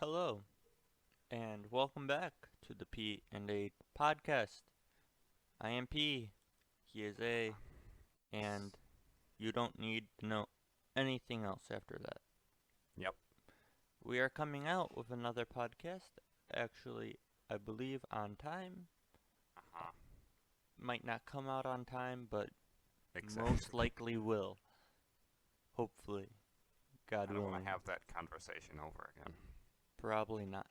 Hello, and welcome back to the P and A podcast. I am P, he is A, and you don't need to know anything else after that. Yep. We are coming out with another podcast, actually, I believe on time. Uh-huh. Might not come out on time, but most Exactly. likely will. Hopefully, God I don't want willing. to have that conversation over again. Probably not.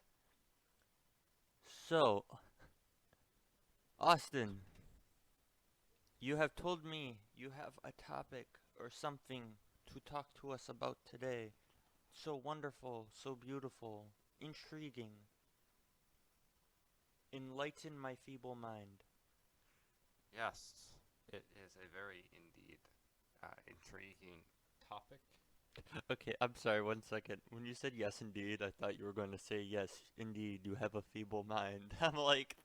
So, Austin, you have told me you have a topic or something to talk to us about today. So wonderful, so beautiful, intriguing. Enlighten my feeble mind. Yes, it is a very indeed intriguing topic. Okay, I'm sorry, one second. When you said yes, indeed, I thought you were going to say yes, indeed, you have a feeble mind. I'm like,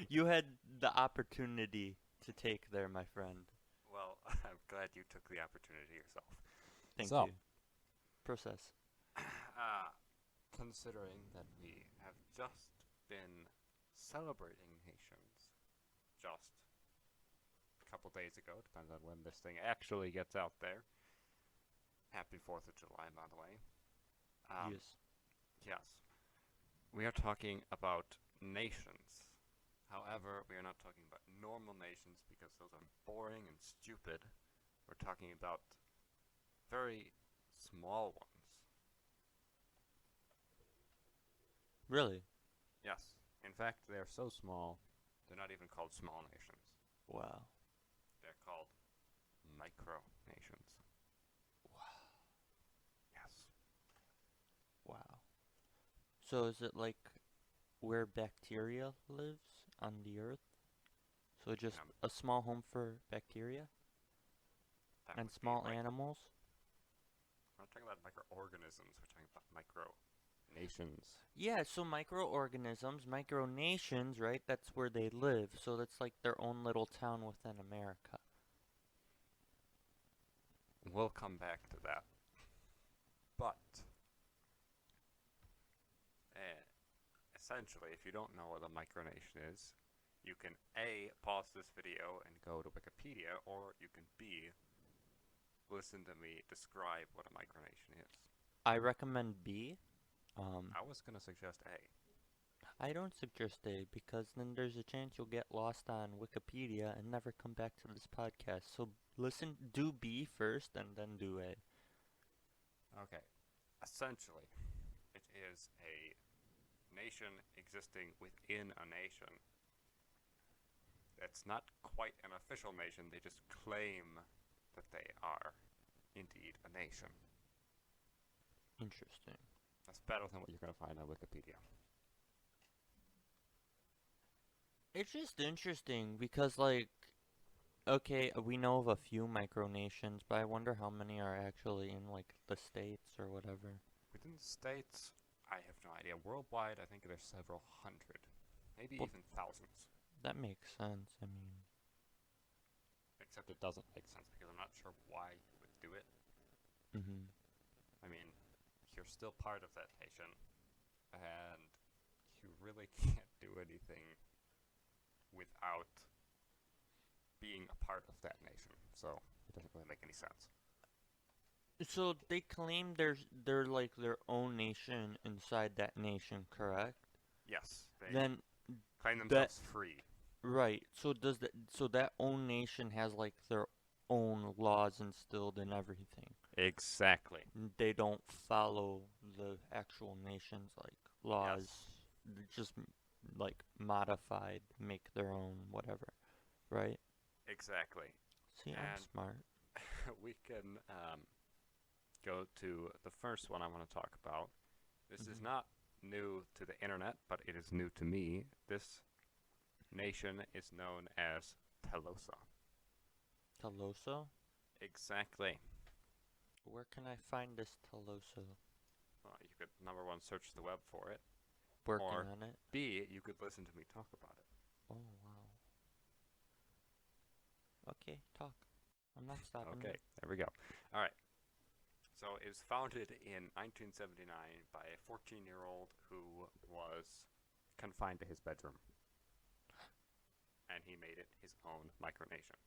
you had the opportunity to take there, my friend. Well, I'm glad you took the opportunity yourself. Thank So, you. Process. uh, considering that we have just been celebrating nations just a couple days ago, depends on when this thing actually gets out there. Happy 4th of July, by the way. Yes. Yes, we are talking about nations. However, we are not talking about normal nations because those are boring and stupid. We're talking about very small ones. Really? Yes, in fact, they are so small, they're not even called small nations. Wow. They're called micronations. Yes. Wow. So is it like where bacteria lives on the earth? So just Um, a small home for bacteria that and would be small like, animals? we're not talking about microorganisms, we're talking about micronations. Yeah, so microorganisms, micronations, right? That's where they live. So that's like their own little town within America. We'll come back to that. But uh, essentially, if you don't know what a micronation is, you can A, pause this video and go to Wikipedia, or you can B, listen to me describe what a micronation is. I recommend B. Um, I was going to suggest A. I don't suggest A because then there's a chance you'll get lost on Wikipedia and never come back to this podcast. So do B first and then do A. Okay. Essentially, it is a nation existing within a nation. It's not quite an official nation, they just claim that they are indeed a nation. Interesting. That's better than what you're going to find on Wikipedia. It's just interesting because, like, okay, we know of a few micronations, but I wonder how many are actually in, like, the states or whatever. Within the states, I have no idea. Worldwide, I think there's several hundred, maybe Well, even thousands. that makes sense. I mean, Except it doesn't make sense because I'm not sure why you would do it. hmm I mean, you're still part of that nation, and you really can't do anything without being a part of that nation. So it doesn't really make any sense. So they claim they're like their own nation inside that nation, correct? Yes, they Then claim that themselves free. right. So that own nation has like their own laws instilled in everything. Exactly. They don't follow the actual nation's like laws. Yes, They just like modified, make their own whatever, right? exactly. See, I'm And smart. we can go to the first one I want to talk about. This is hmm not new to the internet, but it is new to me. This nation is known as Talossa. Talossa? Exactly. Where can I find this Talossa? Well, you could number one search the web for it, Working or on it. B, you could listen to me talk about it. Oh wow. Okay, talk. I'm not stopping you. Okay, there we go. All right. So it was founded in 1979 by a 14-year-old who was confined to his bedroom. And he made it his own micronation.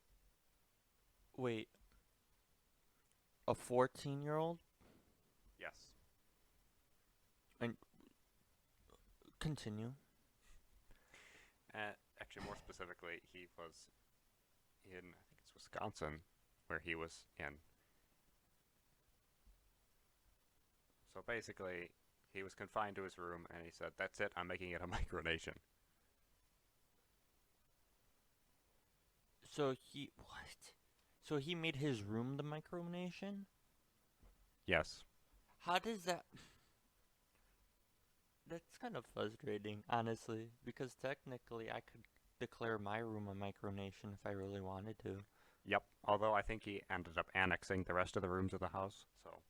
Wait, a 14-year-old? Yes. And continue. Actually, more specifically, he was in, I think it's Wisconsin, where he was in. So basically, he was confined to his room, and he said, "That's it. I'm making it a micronation." So he what? So he made his room the micronation? Yes. How does that? That's kind of frustrating, honestly, because technically I could declare my room a micronation if I really wanted to. Yep. Although I think he ended up annexing the rest of the rooms of the house. So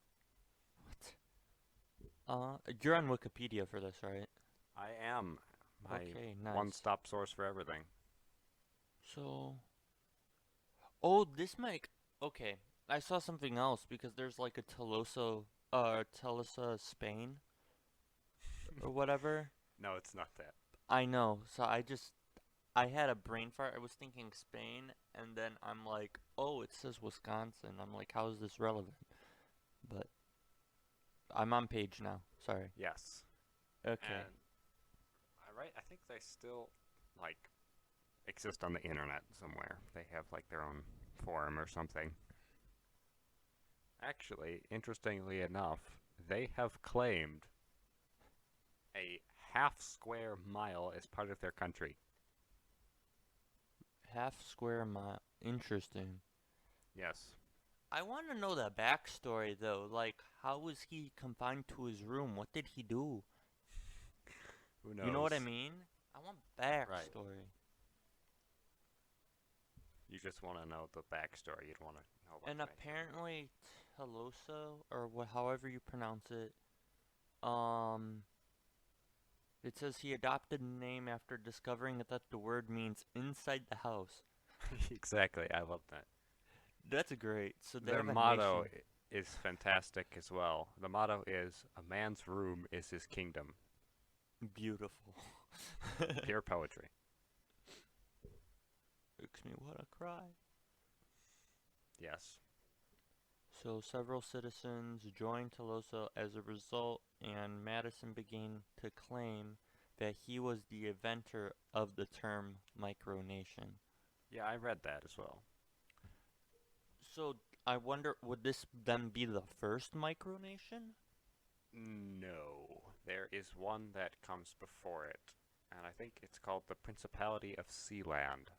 What? You're on Wikipedia for this, right? I am my Okay, nice. one-stop source for everything. So, oh, this mic. Okay, I saw something else because there's like a Talossa, Spain, or whatever. No, it's not that. I know. So I had a brain fart. I was thinking Spain, and then I'm like, oh, it says Wisconsin. I'm like, how is this relevant? But I'm on page now. Sorry. Yes. Okay. And I think they still like exist on the internet somewhere. They have like their own forum or something. Actually, interestingly enough, they have claimed a half square mile as part of their country. Half square mile. Interesting. Yes. I want to know the backstory though. Like, how was he confined to his room? What did he do? Who knows? You know what I mean? I want backstory. You just want to know the backstory. You'd want to know about And the apparently, Talossa, or however you pronounce it, it says he adopted a name after discovering that the word means inside the house. Exactly. I love that. That's great. So they Their have a motto nation. is fantastic as well. The motto is, "A man's room is his kingdom." Beautiful. Pure poetry. Makes me want to cry. Yes. So several citizens joined Talossa as a result, and Madison began to claim that he was the inventor of the term micronation. Yeah, I read that as well. So I wonder, would this then be the first micronation? No. There is one that comes before it, and I think it's called the Principality of Sealand.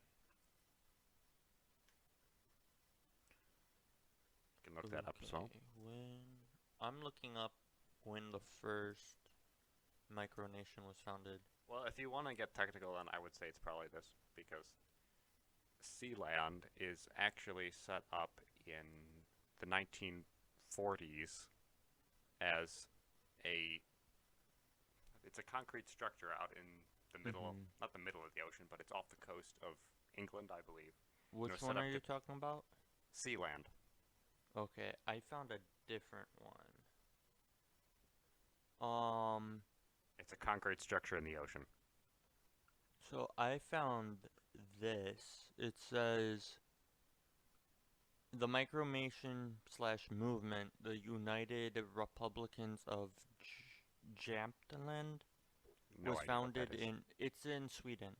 You can look that up as well. When I'm looking up when the first micronation was founded. Well, if you want to get technical, then I would say it's probably this, because Sealand is actually set up in the 1940s as it's a concrete structure out in the middle, not the middle of the ocean, but it's off the coast of England, I believe. Which one are you talking about? Sealand. Okay, I found a different one. It's a concrete structure in the ocean. So I found this. It says the micronation slash movement, the United Republicans of Jämtland, No was idea what founded that is. it's in Sweden.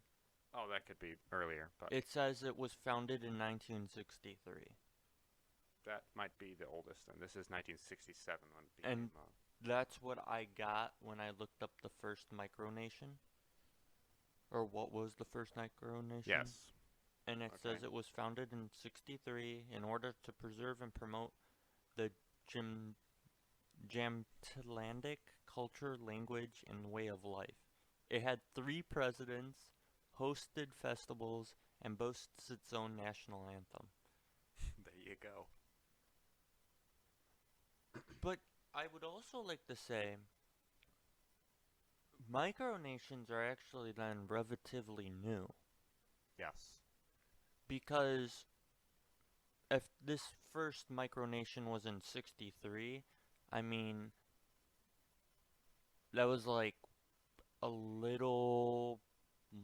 Oh, that could be earlier, but It says it was founded in 1963. that might be the oldest, and this is 1967 when it And became. that's what I got when I looked up the first micronation. Or what was the first micronation? Yes. And it says it was founded in 63 in order to preserve and promote the Jamtlandic culture, language, and way of life. It had 3 presidents, hosted festivals, and boasts its own national anthem. There you go. But I would also like to say, micronations are actually then relatively new. Yes. Because if this first micronation was in 63, I mean, that was like a little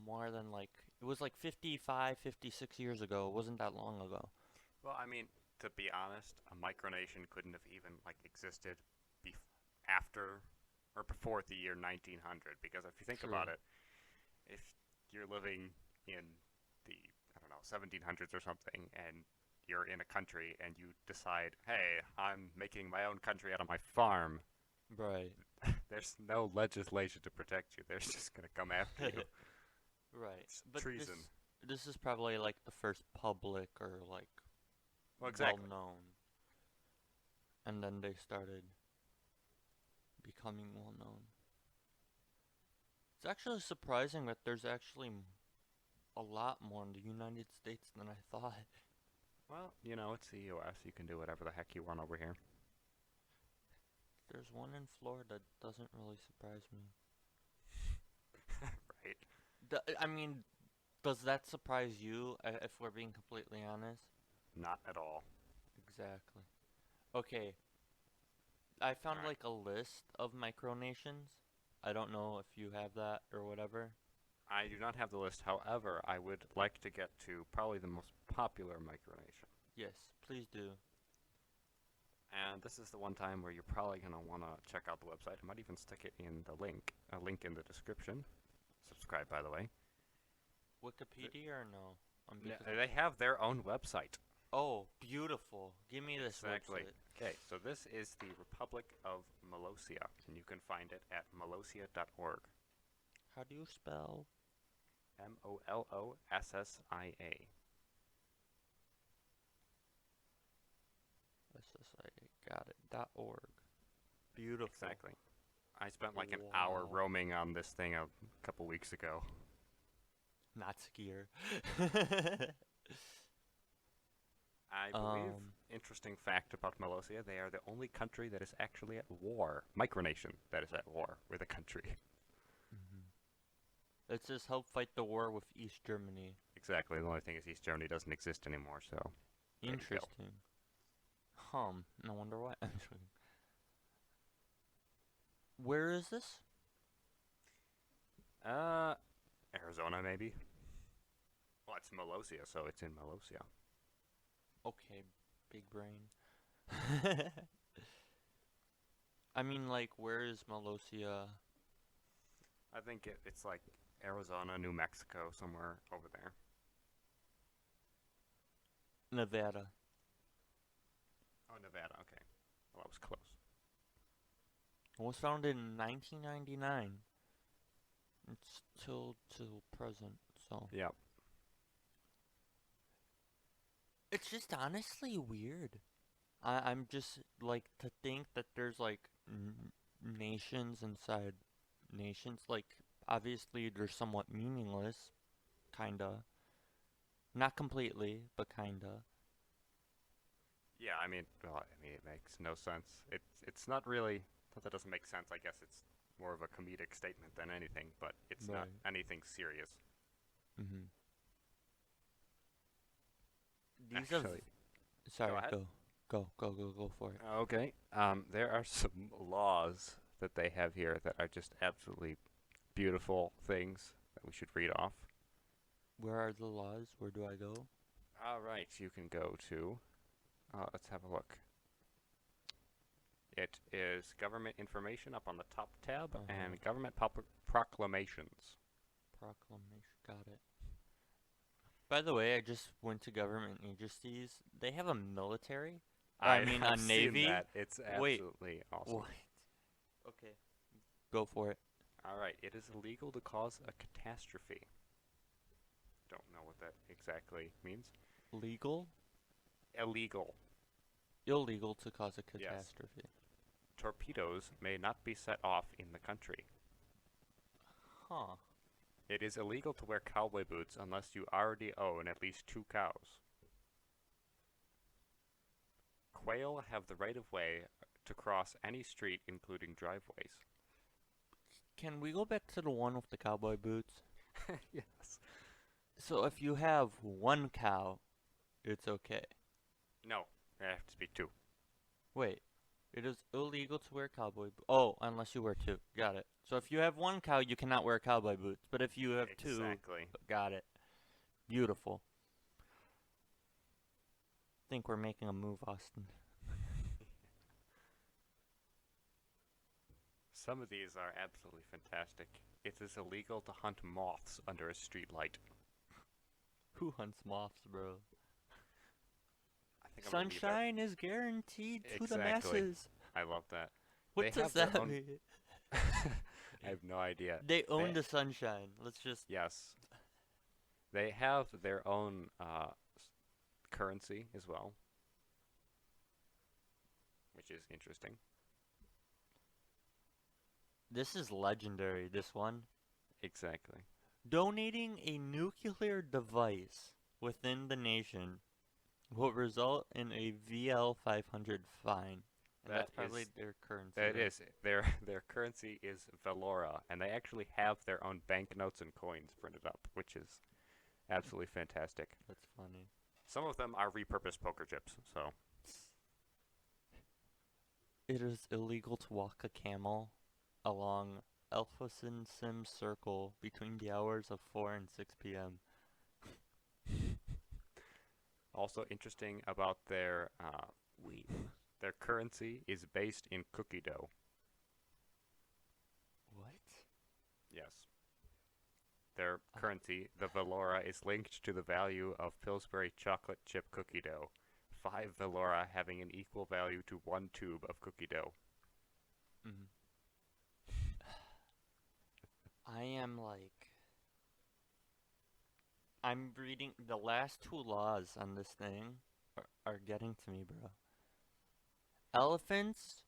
more than like, it was like 55, 56 years ago. It wasn't that long ago. Well, I mean, to be honest, a micronation couldn't have even like existed after or before the year 1900, because if you think True. about it, if you're living in the, I don't know, 1700s or something, and you're in a country and you decide, hey, I'm making my own country out of my farm, Right. there's no legislation to protect you. They're just gonna come after you. Right. It's But treason. this is probably like the first public or like Well, well exactly. known. And then they started becoming well known. It's actually surprising that there's actually a lot more in the United States than I thought. Well, you know, it's the U.S. You can do whatever the heck you want over here. There's one in Florida that doesn't really surprise me. Right. I mean, does that surprise you, if we're being completely honest? Not at all. Exactly. Okay, I found Alright. like a list of micronations. I don't know if you have that or whatever. I do not have the list. However, I would like to get to probably the most popular micronation. Yes, please do. And this is the one time where you're probably going to want to check out the website. I might even stick it in the link, a link in the description. Subscribe, by the way. Wikipedia or no? They have their own website. Oh, beautiful. Give me this Exactly. website. Okay, so this is the Republic of Molossia, and you can find it at molossia.org. How do you spell? Molossia. SSIA. Got it. .org. Beautiful. Exactly. I spent like an hour Wow. roaming on this thing a couple weeks ago. Not skier. I believe, interesting fact about Molossia, they are the only country that is actually at war. Micronation that is at war with a country. It says help fight the war with East Germany. Exactly. The only thing is East Germany doesn't exist anymore, so there you go. Interesting. No wonder why. Where is this? Arizona maybe? Well, it's Molossia, so it's in Molossia. Okay, big brain. I mean, like, where is Molossia? I think it's like Arizona, New Mexico, somewhere over there. Nevada. Oh, Nevada, okay. Well, that was close. It was founded in 1999. It's till present, so. Yep. It's just honestly weird. I'm just, like, to think that there's, like, nations inside nations. Like, obviously, they're somewhat meaningless. Kinda. Not completely, but kinda. Yeah, I mean, well, it makes no sense. It's not really. That doesn't make sense. I guess it's more of a comedic statement than anything, but it's not Right. anything serious. Mm-hmm. These have. Actually, Sorry, ahead. go for it. Okay. There are some laws that they have here that are just absolutely beautiful things that we should read off. Where are the laws? Where do I go? All right, you can go to. Let's have a look. It is government information up on the top tab and government proclamations. Proclamation. Got it. By the way, I just went to government agencies. They have a military. I mean, a have navy. Seen that. It's Wait, absolutely awesome. What? Okay. Go for it. All right, it is illegal to cause a catastrophe. Don't know what that exactly means. Legal? Illegal. Illegal to cause a catastrophe. Yes. Torpedoes may not be set off in the country. Huh. It is illegal to wear cowboy boots unless you already own at least 2 cows. Quail have the right of way to cross any street, including driveways. Can we go back to the one with the cowboy boots? Yes. So if you have 1 cow, it's okay. No, there have to be two. Wait. It is illegal to wear cowboy boots. Oh, unless you wear two. Got it. So if you have one cow, you cannot wear cowboy boots. But if you have two, Exactly. got it. Beautiful. Think we're making a move, Austin. Some of these are absolutely fantastic. It is illegal to hunt moths under a streetlight. Who hunts moths, bro? I think I'm gonna leave that. Sunshine is guaranteed to the Exactly. masses. I love that. What They does have their that own- mean? I have no idea. They own They- the sunshine. Let's just. Yes. They have their own currency as well, which is interesting. This is legendary, this one. Exactly. Donating a nuclear device within the nation will result in a VL 500 fine. And That that's probably is- their currency. That right? is their currency is Valora, and they actually have their own banknotes and coins printed up, which is absolutely fantastic. That's funny. Some of them are repurposed poker chips, so It is illegal to walk a camel along Elphason Sim Circle between the hours of 4 and 6 p.m. also interesting about their their currency is based in cookie dough. What? Yes. Their currency, the Valora, is linked to the value of Pillsbury chocolate chip cookie dough. 5 Valora having an equal value to 1 tube of cookie dough. Mm. I am like. I'm reading the last two laws on this thing are getting to me, bro. Elephants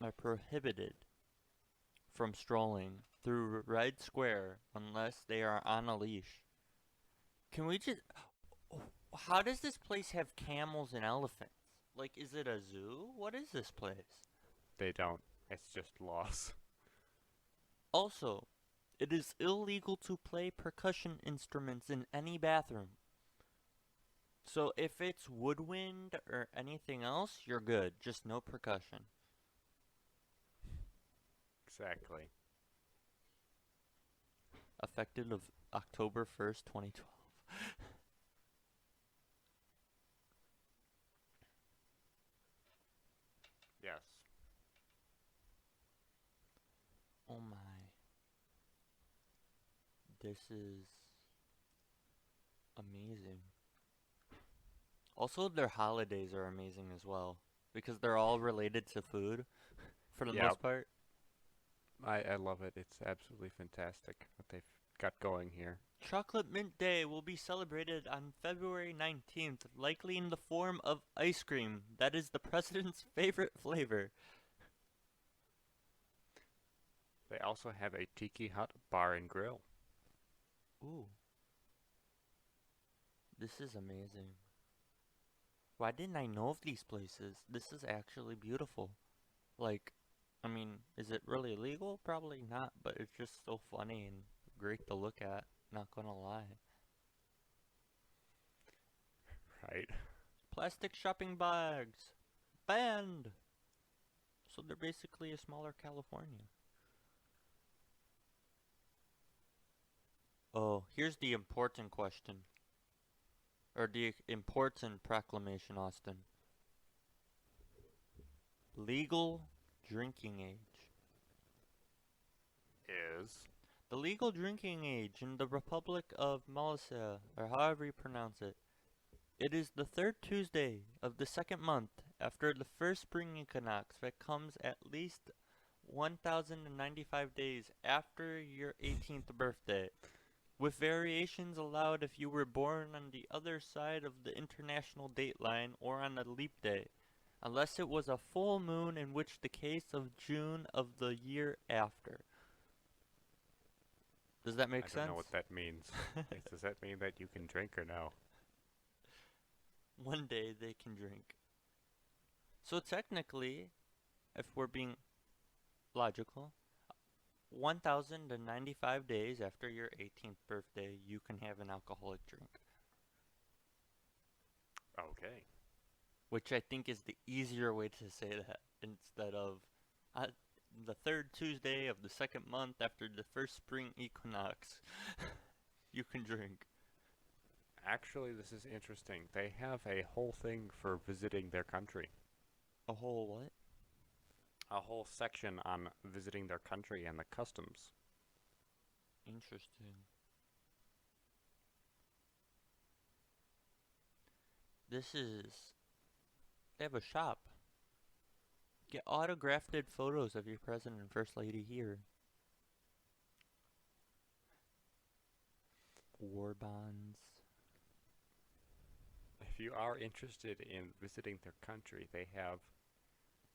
are prohibited from strolling through Red Square unless they are on a leash. Can we just. How does this place have camels and elephants? Like, is it a zoo? What is this place? They don't. It's just laws. Also, it is illegal to play percussion instruments in any bathroom. So if it's woodwind or anything else, you're good. Just no percussion. Exactly. Effective of October 1st, 2012. Yes. Oh my. This is amazing. Also, their holidays are amazing as well. Because they're all related to food, for the Yep. most part. I love it. It's absolutely fantastic what they've got going here. Chocolate Mint Day will be celebrated on February 19th, likely in the form of ice cream. That is the president's favorite flavor. They also have a Tiki Hut bar and grill. Ooh. This is amazing. Why didn't I know of these places? This is actually beautiful. Like, I mean, is it really legal? Probably not, but it's just so funny and great to look at. Not gonna lie. Right. Plastic shopping bags. Banned. So they're basically a smaller California. Oh, here's the important question. Or the important proclamation, Austin. Legal drinking age. Is The legal drinking age in the Republic of Molossia, or however you pronounce it. It is the third Tuesday of the second month after the first spring equinox that comes at least 1,095 days after your 18th birthday, with variations allowed if you were born on the other side of the international dateline or on a leap day, unless it was a full moon, in which the case of June of the year after. Does that make I sense? don't know what that means. Does that mean that you can drink or no? One day they can drink. So technically, if we're being logical, 1,095 days after your 18th birthday, you can have an alcoholic drink. Okay. which I think is the easier way to say that instead of uh, the third Tuesday of the second month after the first spring equinox. You can drink. Actually, this is interesting. They have a whole thing for visiting their country. A whole what? A whole section on visiting their country and the customs. Interesting. This is... They have a shop. Get autographed photos of your president and first lady here. War bonds. If you are interested in visiting their country,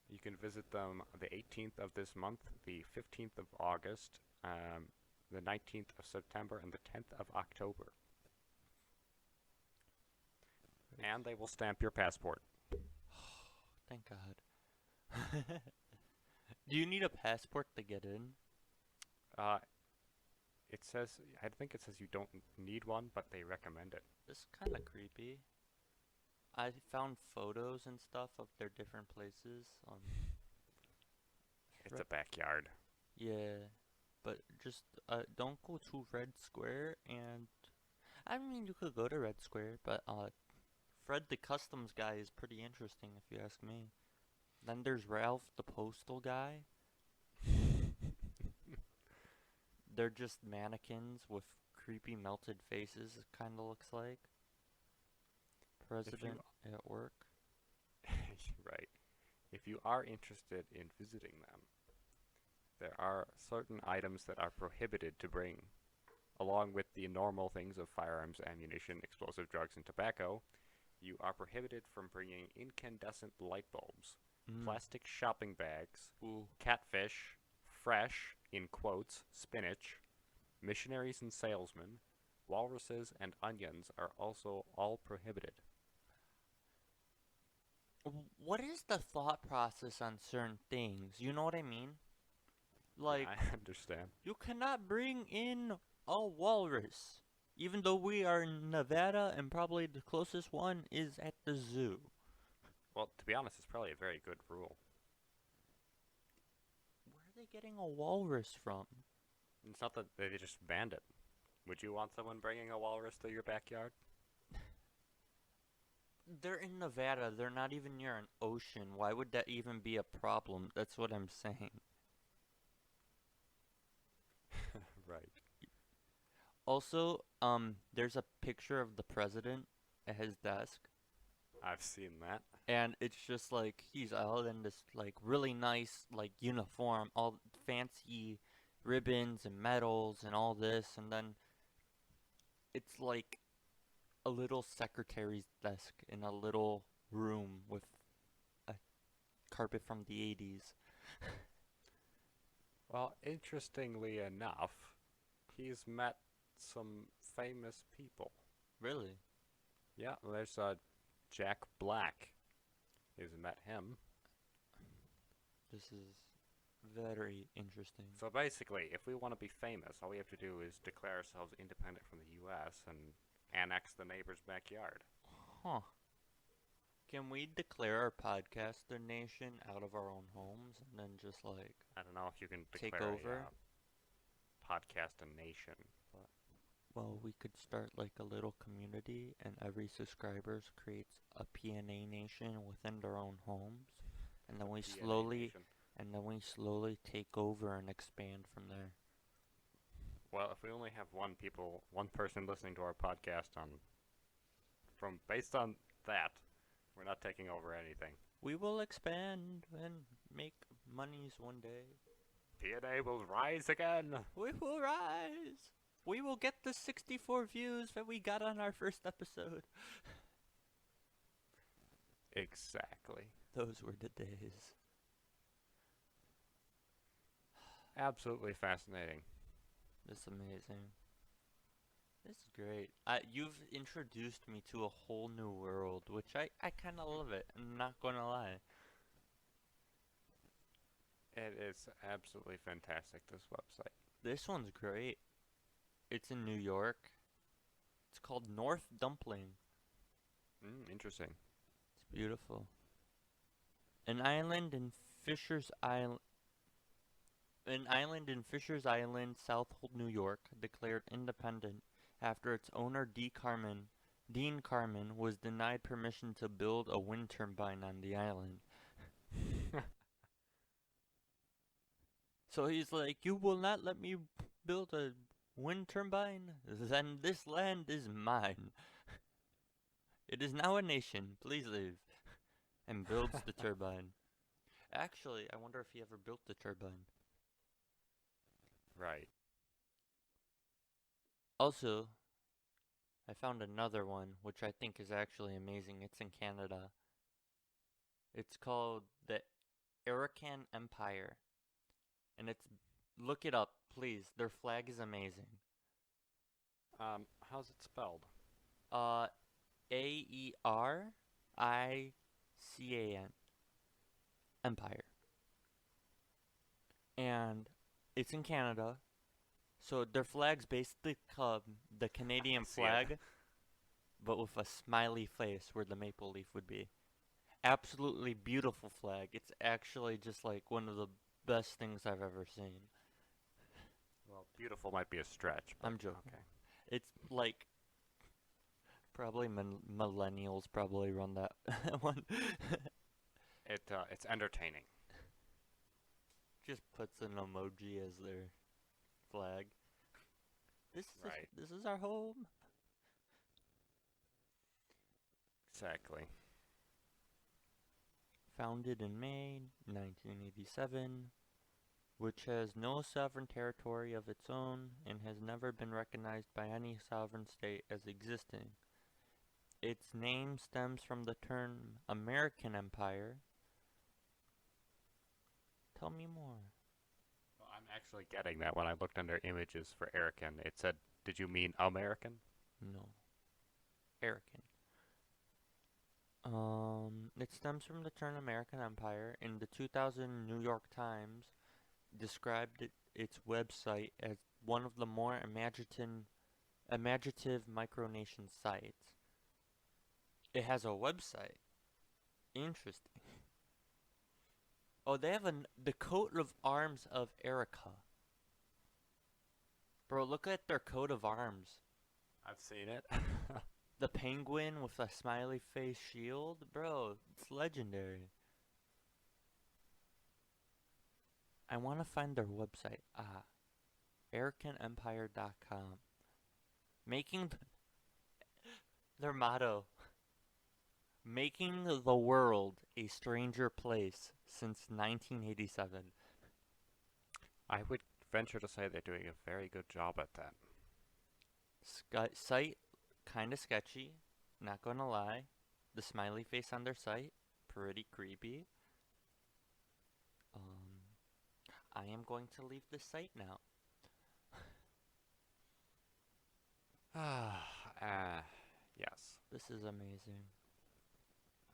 you can visit them the 18th of this month, the 15th of August, the 19th of September, and the 10th of October. And they will stamp your passport. Thank God. Do you need a passport to get in? I think it says you don't need one, but they recommend it. This is kind of creepy. I found photos and stuff of their different places. It's a backyard. Yeah, but just don't go to Red Square. And I mean, you could go to Red Square, but Fred the customs guy is pretty interesting if you ask me. Then there's Ralph the postal guy. They're just mannequins with creepy melted faces, it kind of looks like. President at work. Right. If you are interested in visiting them, there are certain items that are prohibited to bring. Along with the normal things of firearms, ammunition, explosive drugs, and tobacco, you are prohibited from bringing incandescent light bulbs, plastic shopping bags, catfish, fresh, in quotes, spinach, missionaries and salesmen, walruses, and onions are also all prohibited. What is the thought process on certain things? You know what I mean? Like, I understand. you cannot bring in a walrus, even though we are in Nevada and probably the closest one is at the zoo. Well, to be honest, it's probably a very good rule. Where are they getting a walrus from? It's not that they just banned it. Would you want someone bringing a walrus to your backyard? They're in Nevada. They're not even near an ocean. Why would that even be a problem? That's what I'm saying. Right. Also, there's a picture of the president at his desk. I've seen that. And it's just like he's out in this like really nice like uniform, all fancy ribbons and medals and all this, and then it's like a little secretary's desk in a little room with a carpet from the 80s. Well, interestingly enough, he's met some famous people. Really? Yeah, there's Jack Black. He's met him. This is very interesting. So basically, if we want to be famous, all we have to do is declare ourselves independent from the U.S. and annex the neighbor's backyard. Huh. Can we declare our podcaster nation out of our own homes and then just like I don't know if you can take declare over? a podcast a nation, but Well, we could start like a little community and every subscriber creates a PNA nation within their own homes. And then we PNA slowly take over and expand from there. Well, if we only have one person listening to our podcast based on that, we're not taking over anything. We will expand and make monies one day. PNA will rise again. We will rise. We will get the 64 views that we got on our first episode. Exactly. Those were the days. Absolutely fascinating. This is amazing. This is great. You've introduced me to a whole new world, which I kind of love it. I'm not going to lie. It is absolutely fantastic, this website. This one's great. It's in New York. It's called North Dumpling. Interesting. It's beautiful. An island in Fisher's Island. An island in Fisher's Island, Southold, New York, declared independent after its owner Dean Carmen was denied permission to build a wind turbine on the island. So he's like, "You will not let me build a wind turbine? Then this land is mine. It is now a nation. Please leave." And builds the turbine. Actually, I wonder if he ever built the turbine. Right. Also, I found another one, which I think is actually amazing. It's in Canada. It's called the Arakan Empire. And look it up, please. Their flag is amazing. How's it spelled? Aerican. Empire. And it's in Canada. So their flag's basically the Canadian flag, but with a smiley face where the maple leaf would be. Absolutely beautiful flag. It's actually just like one of the best things I've ever seen. Well, beautiful might be a stretch. I'm joking. Okay. It's like probably millennials probably run that one. It's entertaining. Just puts an emoji as their flag. This is our home. Exactly. Founded in May 1987, which has no sovereign territory of its own and has never been recognized by any sovereign state as existing. Its name stems from the term American Empire. Tell me more. Well, I'm actually getting that when I looked under images for Arakan. It said, "Did you mean American?" No. Arakan. It stems from the term American Empire. In the 2000 New York Times, described its website as one of the more imaginative MicroNation sites. It has a website. Interesting. Oh, they have the coat of arms of Erica. Bro, look at their coat of arms. I've seen it. The penguin with a smiley face shield? Bro, it's legendary. I want to find their website. ArakanEmpire.com. Making their motto. Making the world a stranger place since 1987. I would venture to say they're doing a very good job at that. Site, kinda sketchy, not gonna lie. The smiley face on their site, pretty creepy. I am going to leave this site now. Yes. This is amazing.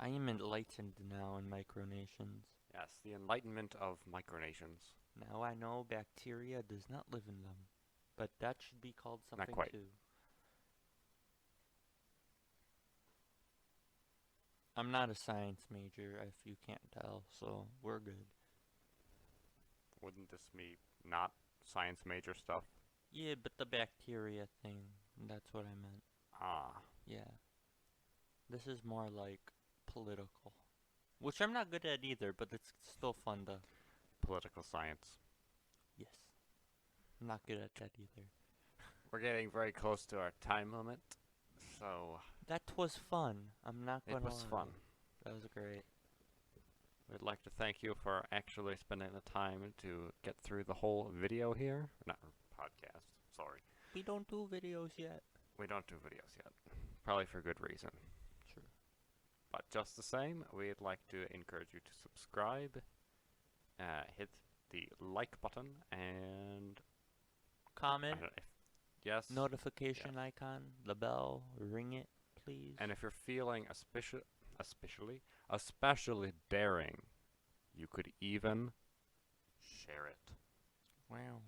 I am enlightened now in micronations. Yes, the enlightenment of micronations. Now I know bacteria does not live in them. But that should be called something Not quite. too. I'm not a science major, if you can't tell, so we're good. Wouldn't this be not science major stuff? Yeah, but the bacteria thing, that's what I meant. Yeah. This is more like political. Which I'm not good at either, but it's still fun to... Political science. Yes. I'm not good at that either. We're getting very close to our time limit, so... That was fun. I'm not gonna It was fun. That was great. We'd like to thank you for actually spending the time to get through the whole video here. Not podcast, sorry. We don't do videos yet. We don't do videos yet. Probably for good reason. Sure. But just the same, we'd like to encourage you to subscribe, hit the like button, and... Comment. Yes. Notification icon. The bell. Ring it, please. And if you're feeling especially daring, you could even share it. Wow.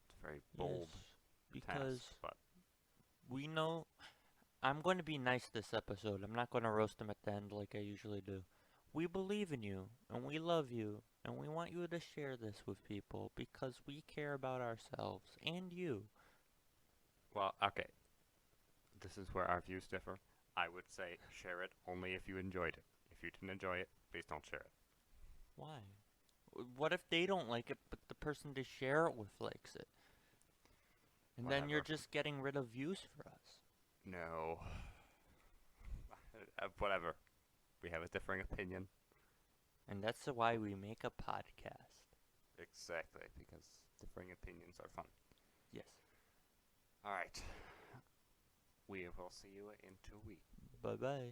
It's very bold Yes, because task, but we know I'm going to be nice this episode. I'm not going to roast him at the end like I usually do. We believe in you, and we love you, and we want you to share this with people because we care about ourselves and you. Well, okay. This is where our views differ. I would say share it only if you enjoyed it. If you didn't enjoy it, please don't share it. Why? What if they don't like it, but the person to share it with likes it? And then you're Whatever. just getting rid of views for us. No. Whatever. We have a differing opinion. And that's why we make a podcast. Exactly, because differing opinions are fun. Yes. Alright. We will see you in 2 weeks. Bye-bye.